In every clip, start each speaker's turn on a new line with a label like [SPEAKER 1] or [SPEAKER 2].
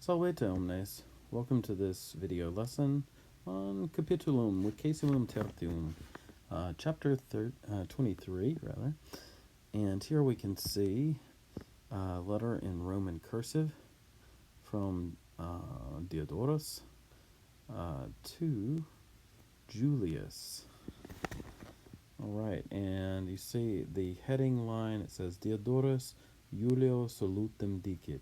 [SPEAKER 1] Salvete omnes. Welcome to this video lesson on Capitulum Vicessimum Tertium, chapter 23, rather. And here we can see a letter in Roman cursive from Diodorus to Julius. All right, and you see the heading line, it says Diodorus Julio salutem dicit.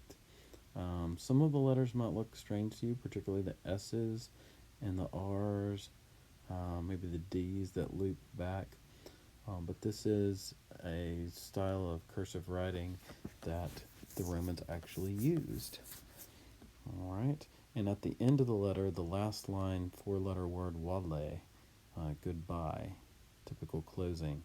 [SPEAKER 1] Some of the letters might look strange to you, particularly the S's and the R's, maybe the D's that loop back. But this is a style of cursive writing that the Romans actually used. All right, and at the end of the letter, the last line, four-letter word vale, goodbye, typical closing.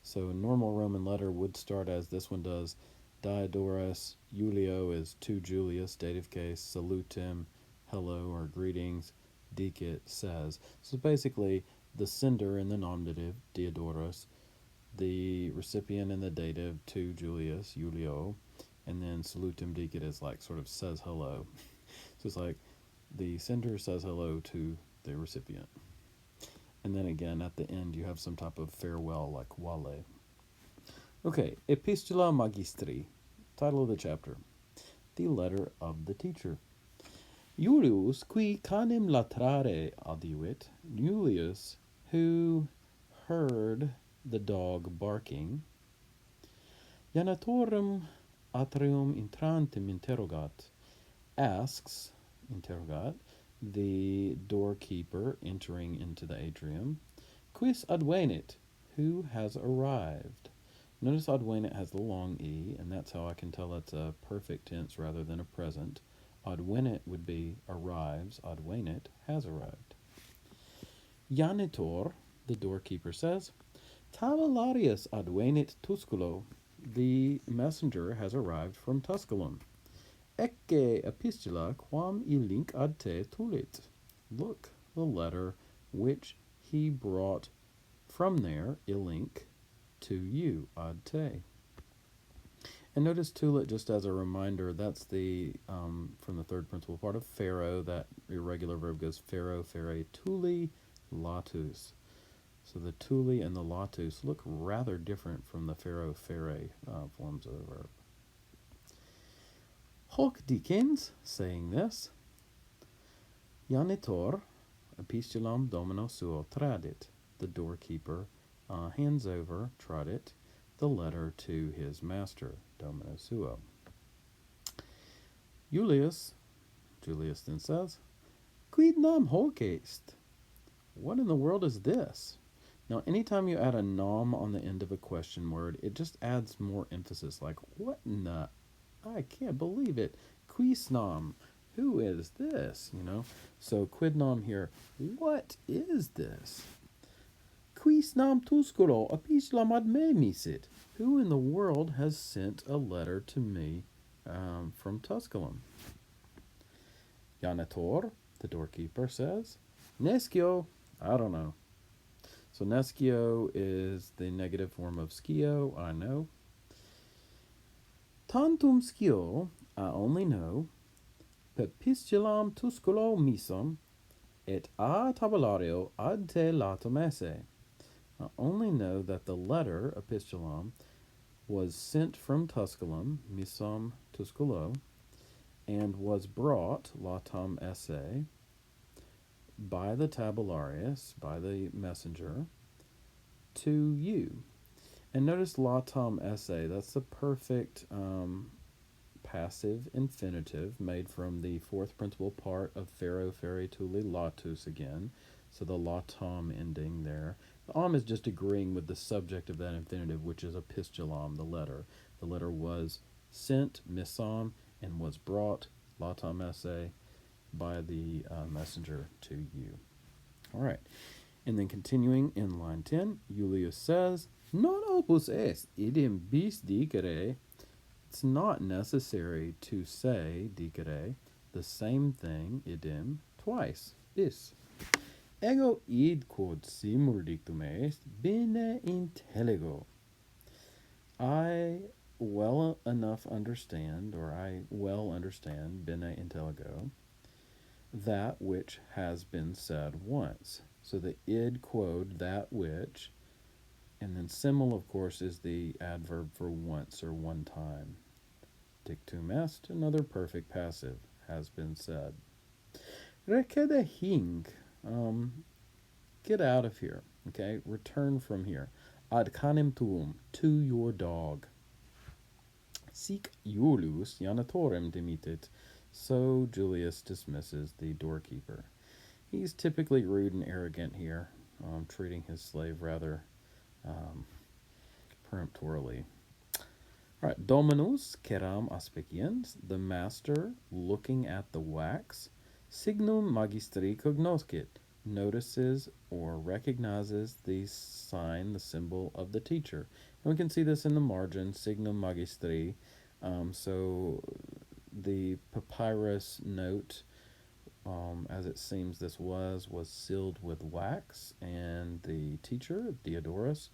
[SPEAKER 1] So a normal Roman letter would start as this one does. Diodorus, Julio is to Julius, dative case, salutem, hello or greetings, dicit, says. So basically, the sender in the nominative, Diodorus, the recipient in the dative, to Julius, Julio, and then salutem dicit is like sort of says hello. So it's like the sender says hello to the recipient. And then again, at the end, you have some type of farewell, like vale. Okay, Epistula Magistri, title of the chapter, the letter of the teacher. Julius, qui canem latrare audiuit, Julius, who heard the dog barking, Janatorum atrium intrantem interrogat, asks, the doorkeeper entering into the atrium, quis advenit, who has arrived. Notice advenit has the long E, and that's how I can tell it's a perfect tense rather than a present. Advenit would be arrives, advenit has arrived. Janitor, the doorkeeper says, Tabularius advenit Tusculo, the messenger has arrived from Tusculum. Ecce epistula quam illinc ad te tulit. Look, the letter which he brought from there, illinc, to you, ad te. And notice tulit, just as a reminder, that's the from the third principal part of pharaoh. That irregular verb goes pharaoh, fere, tuli, latus. So the tuli and the latus look rather different from the pharaoh, fere forms of the verb. Hoc dicens, saying this, Janitor epistulam domino suo tradit. The doorkeeper hands over, tradit, the letter to his master, domino suo. Julius then says, Quid nam hoc est? What in the world is this? Now, anytime you add a nam on the end of a question word, it just adds more emphasis, like, what in the... I can't believe it. Quis nam? Who is this? So quid nam here. What is this? Quis nam tusculo epistulam ad me misit? Who in the world has sent a letter to me from Tusculum? Janitor, the doorkeeper, says, Nescio, I don't know. So nescio is the negative form of scio, I know. Tantum scio, I only know, pepistulam tusculo misum, et a tabulario ad te latum esse. I only know that the letter, epistulam, was sent from Tusculum, misum tusculo, and was brought, latam esse, by the tabularius, by the messenger, to you. And notice latam esse, that's the perfect passive infinitive made from the fourth principal part of pharaoh, fere, tuli, latus again. So the latam ending there. The am is just agreeing with the subject of that infinitive, which is epistulam, the letter. The letter was sent, misam, and was brought, latam esse, by the messenger to you. All right. And then continuing in line 10, Julius says, Non opus est idem bis dicere. It's not necessary to say, dicere, the same thing, idem, twice, bis. Ego id quod simul dictum est, bene intelligo. I well enough understand, or I well understand, bene intelligo, that which has been said once. So the id quod, that which, and then simul, of course, is the adverb for once or one time. Dictum est, another perfect passive, has been said. Recede hing, get out of here, okay? Return from here. Ad canem tuum, to your dog. Sic Iulius janitorem dimitit. So Julius dismisses the doorkeeper. He's typically rude and arrogant here, treating his slave rather um, peremptorily. All right, Dominus ceram aspiciens, the master looking at the wax, signum magistri cognoscit, notices or recognizes the sign, the symbol of the teacher. And we can see this in the margin, signum magistri. So the papyrus note, as it seems this was sealed with wax, and the teacher, Diodorus,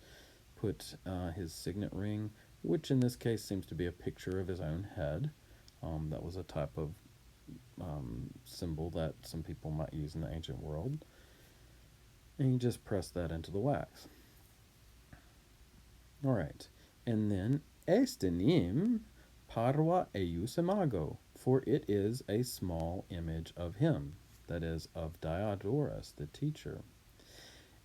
[SPEAKER 1] put his signet ring, which in this case seems to be a picture of his own head. That was a type of symbol that some people might use in the ancient world. And he just pressed that into the wax. All right. And then, estenim parva eius imago, for it is a small image of him, that is, of Diodorus, the teacher.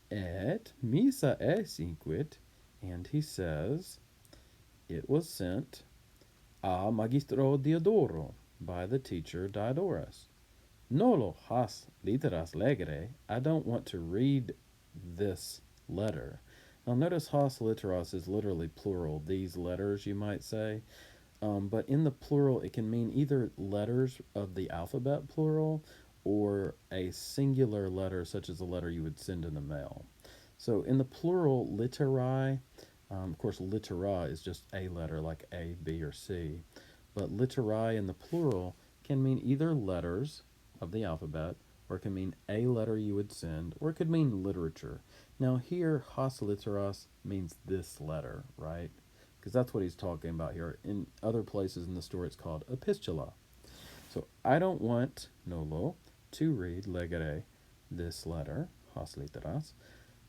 [SPEAKER 1] Et missa esinquit, and he says, it was sent a magistro Diodoro, by the teacher Diodorus. Nolo has literas legere, I don't want to read this letter. Now notice has literas is literally plural, these letters you might say. But in the plural, it can mean either letters of the alphabet plural or a singular letter, such as a letter you would send in the mail. So in the plural, literae, of course, litera is just a letter like A, B, or C. But literae in the plural can mean either letters of the alphabet, or it can mean a letter you would send, or it could mean literature. Now here, has literas means this letter, right? Because that's what he's talking about here. In other places in the story, it's called epistula. So I don't want, nolo, to read legere, this letter, has literas.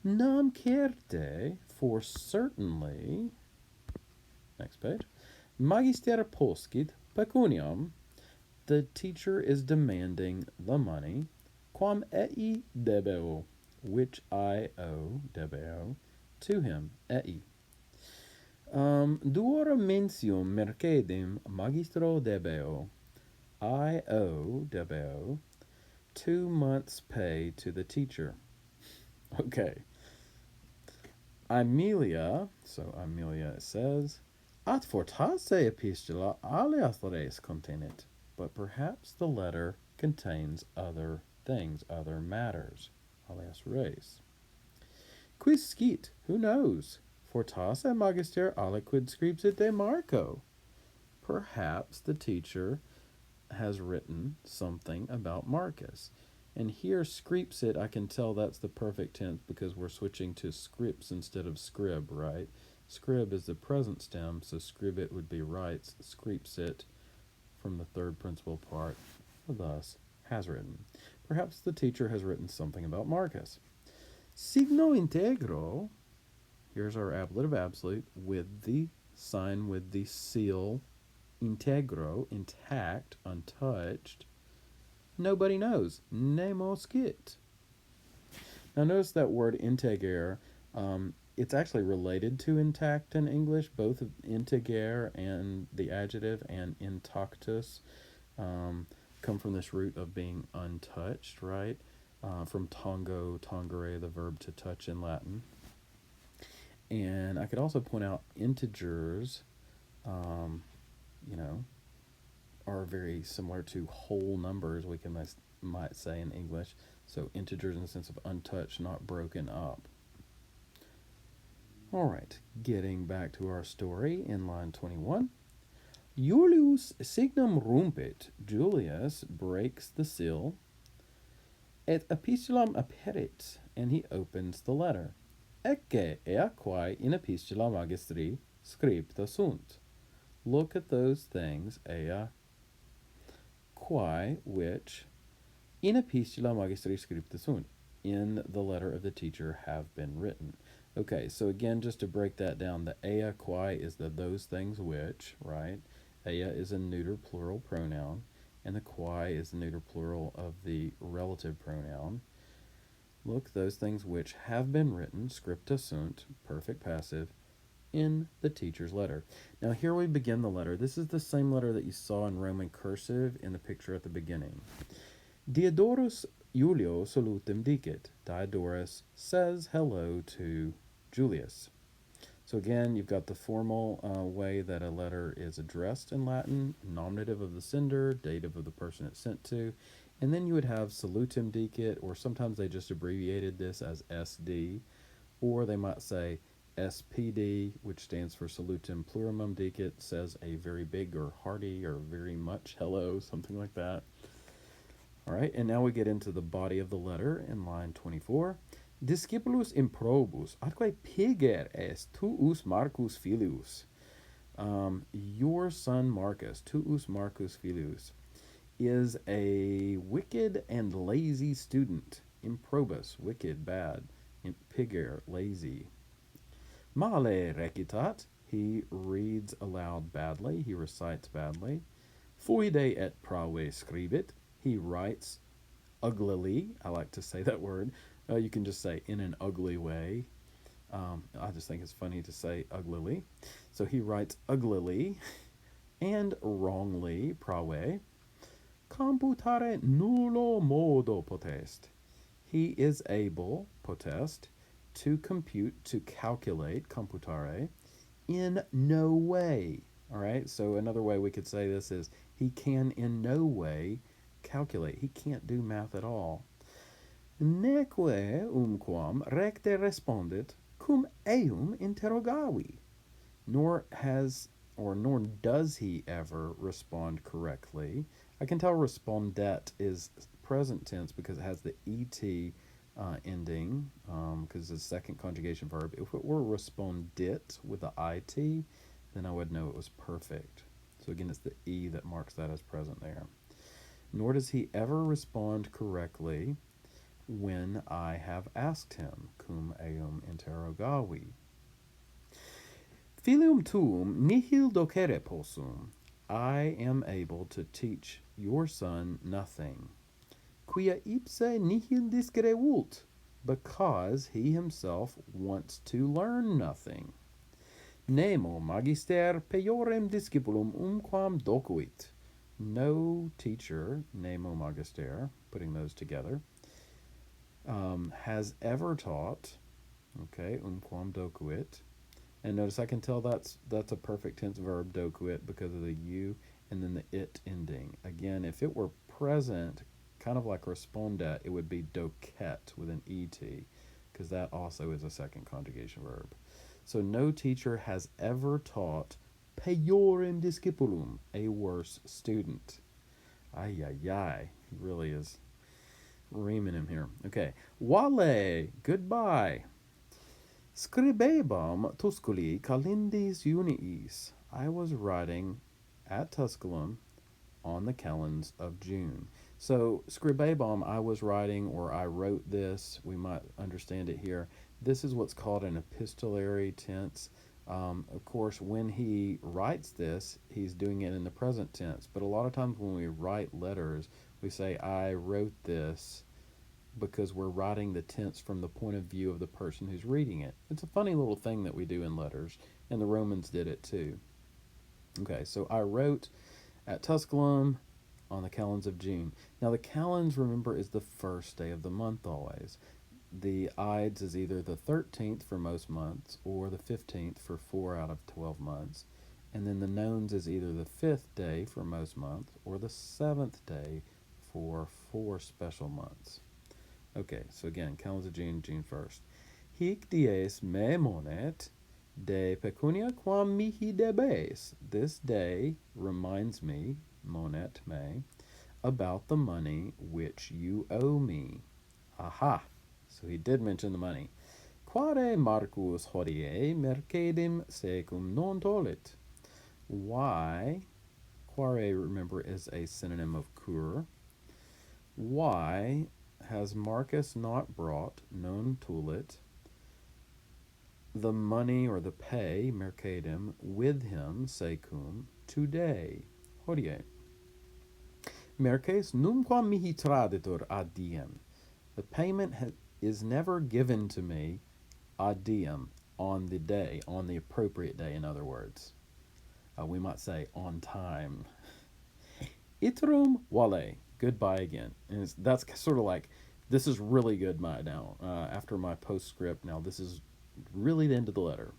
[SPEAKER 1] Nam certe, for certainly, next page, magister poscit pecuniam, the teacher is demanding the money, quam ei debeo, which I owe, debeo, to him, ei. Duora mentium mercedem magistro debeo, I owe, debeo, 2 months' pay to the teacher. Okay. Amelia, so Amelia says, At fortasse epistula alias res contenit, but perhaps the letter contains other things, other matters, alias res. Quis scit, who knows? Fortasse magister aliquid scripsit de Marco. Perhaps the teacher has written something about Marcus. And here, scripsit, I can tell that's the perfect tense because we're switching to scripts instead of scrib, right? Scrib is the present stem, so scribit would be writes, scripsit from the third principal part, thus, has written. Perhaps the teacher has written something about Marcus. Signo integro, here's our ablative absolute, with the sign with the seal, integro, intact, untouched. Nobody knows. Nemo scit. Now notice that word integer. It's actually related to intact in English. Both integer and the adjective and intactus come from this root of being untouched, right? From tango, tangere, the verb to touch in Latin. And I could also point out integers, are very similar to whole numbers, we might say in English. So integers in the sense of untouched, not broken up. All right, getting back to our story in line 21. Julius signum rumpit, Julius breaks the seal, et epistulam aperit, and he opens the letter. Ecce ea quae in epistula magistri scripta sunt. Look at those things, ea, quae, which, in epistula magistri scripta sunt, in the letter of the teacher have been written. Okay, so again, just to break that down, the ea quae is the those things which, right? Ea is a neuter plural pronoun, and the quae is the neuter plural of the relative pronoun. Look, those things which have been written, scripta sunt, perfect passive, in the teacher's letter. Now, here we begin the letter. This is the same letter that you saw in Roman cursive in the picture at the beginning. Diodorus Julio salutem dicit. Diodorus says hello to Julius. So again, you've got the formal way that a letter is addressed in Latin, nominative of the sender, dative of the person it's sent to, and then you would have salutem dicit, or sometimes they just abbreviated this as SD, or they might say SPD, which stands for salutem plurimum dicit, says a very big or hearty or very much hello, something like that. All right, and now we get into the body of the letter in line 24. Discipulus improbus, atque piger est tuus Marcus filius. Your son Marcus, tuus Marcus filius, is a wicked and lazy student. Improbus, wicked, bad. Piger, lazy. Male recitat, he reads aloud badly, he recites badly. Foide et prave scribit, he writes uglily. I like to say that word. You can just say in an ugly way. I just think it's funny to say uglily. So he writes uglily and wrongly, prave. Computare nullo modo potest. He is able, potest, to compute, to calculate, computare, in no way. All right, so another way we could say this is he can in no way calculate. He can't do math at all. Neque umquam recte respondit cum eum interrogavi. Nor has nor does he ever respond correctly. I can tell respondet is present tense because it has the et ending, because it's a second conjugation verb. If it were respondit with the it, then I would know it was perfect. So again, it's the e that marks that as present there. Nor does he ever respond correctly when I have asked him, cum eum interrogavi. Filium tuum nihil docere possum. I am able to teach your son nothing. Quia ipse nihil discere vult, because he himself wants to learn nothing. Nemo magister peiorem discipulum umquam docuit. No teacher, nemo magister, putting those together, has ever taught, okay, umquam docuit. And notice I can tell that's a perfect tense verb, docuit, because of the u and then the it ending. Again, if it were present, kind of like respondet, it would be doquet with an et, because that also is a second conjugation verb. So no teacher has ever taught peiorem discipulum, a worse student. Ay, ay, ay. He really is reaming him here. Okay. Vale, goodbye. Scribebam Tusculi calendis uniis. I was writing at Tusculum on the calends of June. So scribebam, I was writing, or I wrote this. We might understand it here. This is what's called an epistolary tense. Of course, when he writes this, he's doing it in the present tense. But a lot of times when we write letters, we say, I wrote this, because we're writing the tense from the point of view of the person who's reading it. It's a funny little thing that we do in letters, and the Romans did it too. Okay, so I wrote at Tusculum on the calends of June. Now the calends, remember, is the first day of the month always. The Ides is either the 13th for most months or the 15th for 4 out of 12 months. And then the Nones is either the 5th day for most months or the 7th day for 4 special months. Okay, so again, calends of June, June 1st. Hic dies me monet de pecunia quam mihi debes. This day reminds me, monet me, about the money which you owe me. Aha! So he did mention the money. Quare Marcus hodie mercedem secum non tolit. Why? Quare, remember, is a synonym of cur. Why has Marcus not brought, non tulit, the money or the pay, mercedem, with him, secum, today? Hodie. Merces numquam mihi traditor ad diem. The payment is never given to me ad diem, on the day, on the appropriate day, in other words. We might say on time. Itrum wale, goodbye again. And that's sort of like, this is really good now. After my postscript, now this is really the end of the letter.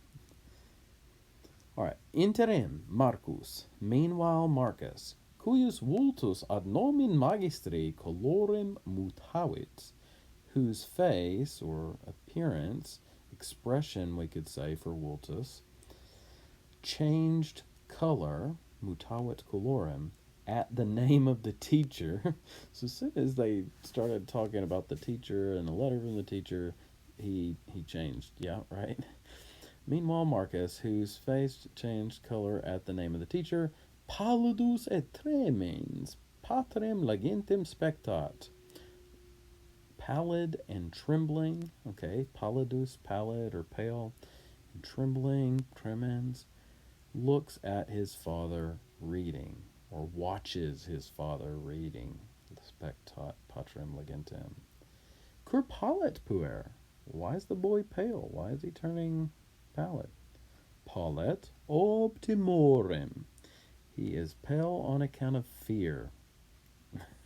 [SPEAKER 1] All right. Interim Marcus, meanwhile Marcus, cuius vultus ad nomen magistri colorem mutavit, whose face or appearance, expression we could say for vultus, changed color, mutavit colorem, at the name of the teacher. So as soon as they started talking about the teacher and the letter from the teacher, he changed. Yeah, right? Meanwhile, Marcus, whose face changed color at the name of the teacher, pallidus et tremens, patrem legentem spectat. Pallid and trembling, okay, pallidus, pallid or pale, and trembling, tremens, looks at his father reading, or watches his father reading. Spectat patrem legentem. Cur pallet puer. Why is the boy pale? Why is he turning pallid? Pallet ob timorem. He is pale on account of fear.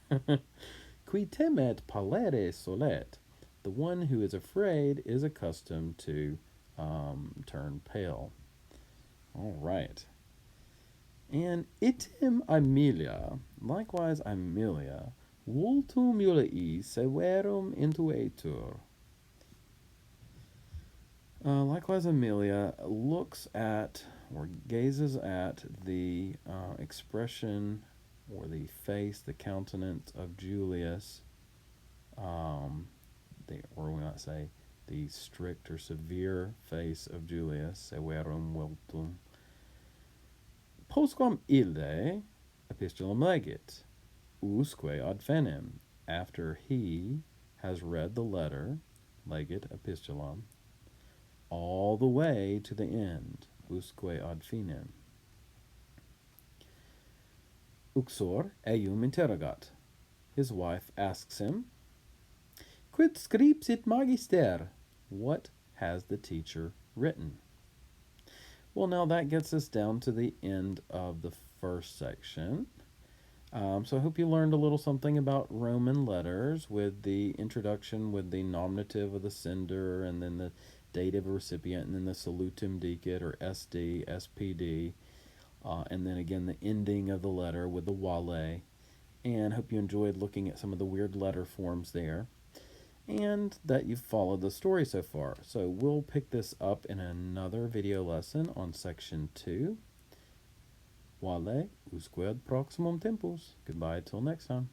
[SPEAKER 1] Qui temet pallere solet. The one who is afraid is accustomed to turn pale. All right. And item Aemilia, likewise Aemilia, vultum Iulii severum intuetur. Likewise, Aemilia looks at or gazes at the expression or the face, the countenance of Julius, or we might say the strict or severe face of Julius, severum vultum, postquam ille epistulum legit, usque ad fenem, after he has read the letter, legit epistulum, all the way to the end, usque ad finem. Uxor eum interrogat. His wife asks him, quid scripsit magister? What has the teacher written? Well, now that gets us down to the end of the first section. So I hope you learned a little something about Roman letters with the introduction, with the nominative of the sender, and then the dative recipient, and then the salutum dicit, or SD, SPD, and then again the ending of the letter with the wale. And hope you enjoyed looking at some of the weird letter forms there, and that you've followed the story so far. So we'll pick this up in another video lesson on section 2. Vale, usque ad proximum tempus. Goodbye till next time.